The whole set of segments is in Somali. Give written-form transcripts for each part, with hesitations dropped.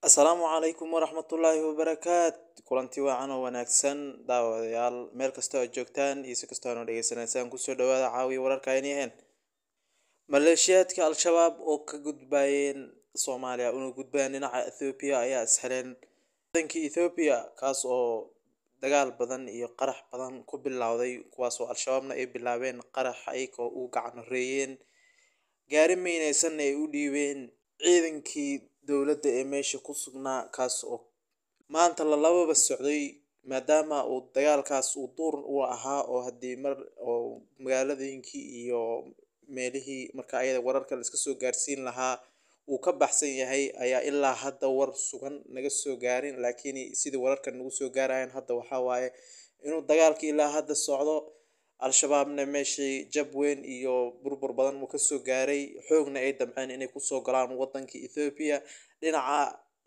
Asalaamu calaykum waraxmatullaahi wabarakaatu. Kulanti wacan oo wanaagsan daawadayaal meel kasta oo joogtaan iyo si kasta oo dhageysanaysaan kusoo dhawaada caawiya wararka ay yihiin maleeshiyaadka al-shabaab oo ka gudbayeen Soomaaliya una gudbayeen dhinaca Ethiopia ayaa isxireen wadankii Ethiopia kaas oo dagaal badan iyo qarax badan ku bilowday kuwaas oo al-shabaabna ay bilaabeen qarax ayagoo u gacan horeeyeen gaari miinaysan ay u dhiibeen ciidankii dowladda ee meesha ku sugnaa kaas oo maanta la lababa socday maadaama uu dagaalkaas uu duur u ahaa oo haddii mar oo magaaladooyinkii iyo meelihii marka ayada wararka la iska soo gaarsiin lahaa uu ka baxsan yahay ayaa ilaa hadda war sugan naga soo gaarin laakiin sidii wararka nagu soo gaarayaan hadda waxaa waaye inuu dagaalkii ilaa hadda socdo al-shabaabna meeshii jab weyn iyo burbur badan uu ka soo gaaray xoogna ay damceen inay ku soo galaan wadankii Ethiopia dhinaca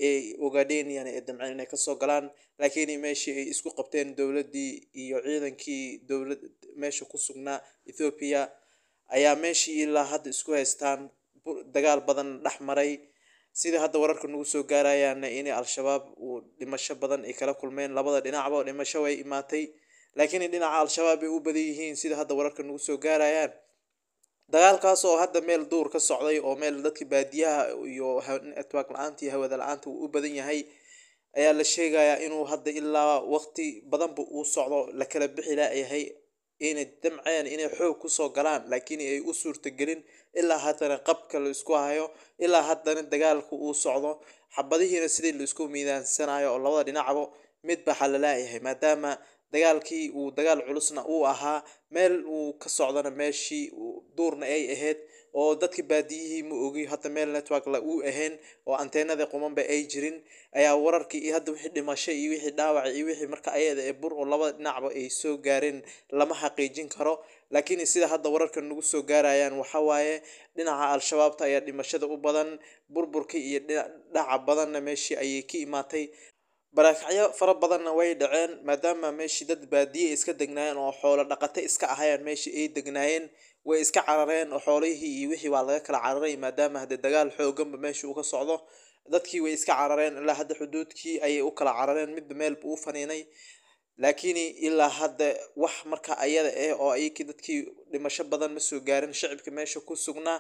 ay Ogaadeniyan ay damceen inay ka soo galaan laakiin meeshii ay isku qabteen dowladdii iyo ciidankii dowlad meesha ku sugnaa Ethiopia ayaa meeshii ilaa hadda isku haystaan dagaal badan dhex maray sida hadda wararka nagu soo gaarayaan in al-shabaab uu dhimasho badan ay kala kulmeen labada dhinacba dhimasho way imaatay laakiin dhinaca al-shabaab ay u badan yihiin sida hadda wararka nagu soo gaarayaan dagaalkaas oo hadda meel duur ka socday oo meel dadka baadiyaha iyo network la'aanta iyo hawada la'aanta uu u badan yahay ayaa la sheegayaa inuu hadda ilaa waqti badanba uu socdo la kala bixi yahay inay damceen inay xoog ku soo galaan laakiin ay u suurtagelin ilaa haddana qabka la isku hayo ilaa haddana dagaalku uu socdo xabadihiina sidii la isku miidaansanayo oo labada dhinacba midba xalalaayahay maadaama dagaalkii uu dagaal culusna uu ahaa meel uu ka socdana meeshii duurna ay ahayd oo dadka baadiyihii ma ogi hadda meel network la uu ahayn oo anteenada qumanba ay jirin ayaa wararkii iyo hadda wixii dhimasho iyo wixii dhaawac iyo wixii marka ayada ee bur oo labada dhinacba ay soo gaareen lama xaqiijin karo laakiin sida hadda wararka nagu soo gaarayaan waxa waaye dhinaca al-shabaabta ayaa dhimashada u badan burburka iyo dhaca badanna meeshii ayay ka imaatay barakacyo fara badanna way dhaceen maadaama meeshii dad baadiye iska degnaayeen oo xoolo dhaqato iska ahayeen meeshii ay degnaayeen way iska carareen oo xoolihii iyo wixii waa laga kala cararay maadaama hadda dagaal xooganba meesha uu ka socdo dadkii way iska carareen ilaa hadda xuduudkii ayay u kala carareen midba meel buu u faniinay laakiin ilaa hadda wax marka ayada oo ayakii dadkii dhimasho badan ma soo gaarin shacabka meesha ku sugnaa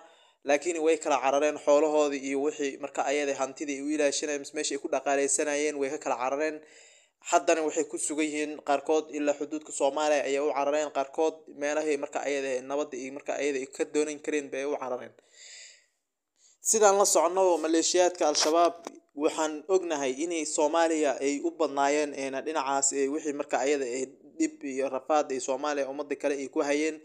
laakiin way kala carareen xoolahoodii iyo wixii marka ayada hantidii ay u ilaashanayeen meesha ay ku dhaqaaleysanayeen way ka kala carareen haddana waxay ku sugan yihiin qaarkood ilaa xuduudka Soomaaliya ayay u carareen qaarkood meelaha marka ayada nabadda iyo marka ayada ay ka doonan kareen bay u carareen sidaan la socono maleeshiyaadka al-shabaab waxaan ognahay inay Soomaaliya ay u badnaayeen dhinacaas wixii marka ayada dib iyo rafaad ay Soomaaliya umada kale ay ku hayeen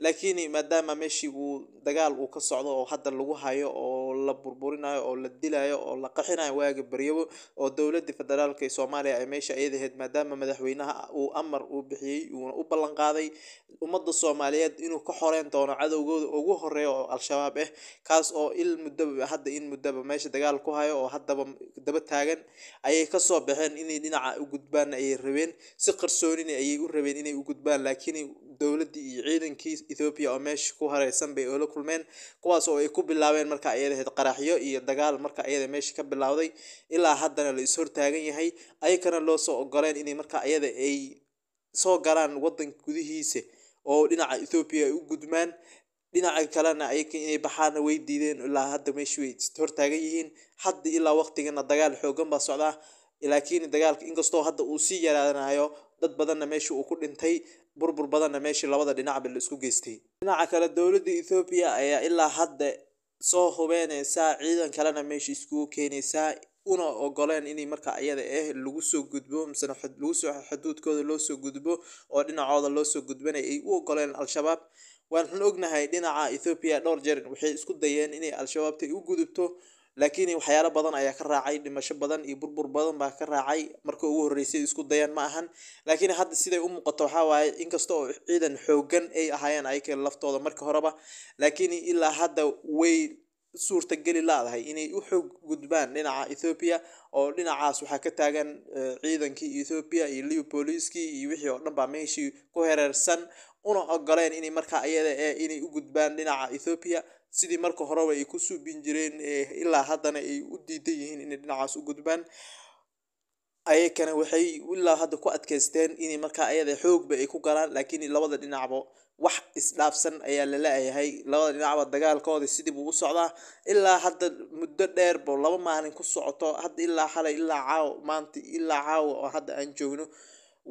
laakiin maadaama meeshii uu dagaal uu ka socdo oo hadda lagu hayo oo la burburinayo oo la dilayo oo la qaxinayo waaga baryabo oo dowladda federaalka ee Soomaaliya ay meesha ayadaheed maadaama madaxweynaha uu amar uu bixiyay uu u ballan qaaday ummadda Soomaaliyeed inuu ka xoreyn doono cadawgooda ugu horeeyo oo al-shabaab kaas oo hadda in muddo meesha dagaal ku hayo oo haddaba daba taagan ayay ka soo baxeen inay dhinaca u gudbaan ay rabeen si qarsooni ayay u rabeen inay u gudbaan laakiin dowladda iyo ciidankii Ethiopia oo meesha ku hareysan bay oo la kulmeen kuwaas oo ay ku bilaabeen marka ayada qaraxyo iyo dagaal marka ayada meesha ka bilowday ilaa haddana la is hortaagan yahay ayakana loo soo ogoleen inay marka ayada ay soo galaan wadanka gudihiisa oo dhinaca Ethiopia ay u gudmaan dhinaca kalena ayakii inay baxaan way diideen ilaa hadda meesha way hortaagan yihiin hadda ilaa waqtigana dagaal xoogan ba socda laakiin dagaalka inkastoo hadda uu si yaraanayo dad badanna meesha uu ku dhintay burbur badanna meeshii labada dhinacba la isku geystay dhinaca kale dowladda Ethiopia ayaa ilaa hadda soo hubeenaysa ciidan kalena meesha isku keenaysa una ogoleen inay marka ayada lagu soo gudbo misna lagu soo xuduudkooda loo soo gudbo oo dhinacooda loo soo gudbanay ay u ogoleen al-shabaab waan ognahay dhinaca Ethiopia dhowr jeer waxay isku dayeen inay al-shabaabta u gudubto laakiin waxyaalo badan ayaa ka raacay dhimasho badan iyo burbur badan baa ka raacay marka ugu horeysay isku dayaan ma ahan laakiin hadda siday u muuqato waxa waaye inkastoo ciidan xoogan ay ahaayeen ay kala laftooda marka horeba laakiin ilaa hadda way suurtagali laadahay inay u xoog gudbaan dhinaca Ethiopia oo dhinacaas waxa ka taagan ciidankii Ethiopia iyo Liu Police-kii iyo wixii oo dhan baa meeshii ku heerarsan una ogoleen inay marka ayada inay u gudbaan dhinaca Ethiopia sidii marka horeba ay ku suubin jireen ilaa haddana ay u diidan yihiin inay dhinacaas u gudbaan. Ayakana waxay ilaa hadda ku adkaysteen inay markaa ayada xoogba ay ku galaan, laakiin labada dhinacba wax isdhaafsan ayaa la leeyahay. Labada dhinacba dagaalkooda sidii buu u socdaa ilaa hadda muddo dheer boo 2 maalin ku socoto, hadda ilaa xalay ilaa caawa maanta ilaa caawa oo hadda aan joogno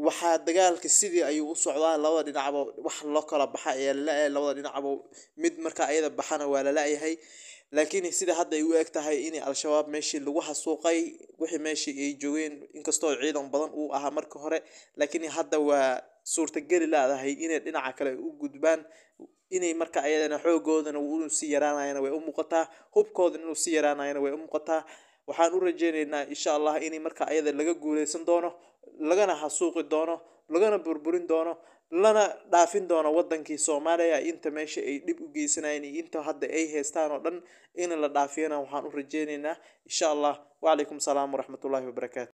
waxaa dagaalka sidii ayuu u socdaa. Labada dhinacba wax loo kala baxa ayaa la leeyahay, labada dhinacba mid markaa ayada baxana waa la leeyahay. laakiin sida hadda ay u eg tahay in al-shabaab meeshii lagu xasuuqay wixii meeshii ay joogeen inkastoo ciidan badan uu ahaa marka hore, laakiin hadda waa suurtagali leedahay inay dhinaca kale u gudbaan, inay marka ayadana xoogoodana uu sii yaraanayana way u muuqataa, hubkoodana inuu sii yaraanayana way u muuqataa. waxaan u rajaynaynaa insha Allah in marka ayada laga guuleysan doono, lagana xasuuqi doono, lagana burburin doono, lana dhaafin doono wadankii Soomaaliya inta meesha ay dib u geysanayeen inta hadda ay haystaan oo dhan in la dhaafiyana waxaan u rajaynaynaa insha Allah. wa alaykum salaam wa rahmatullahi wa barakatuh.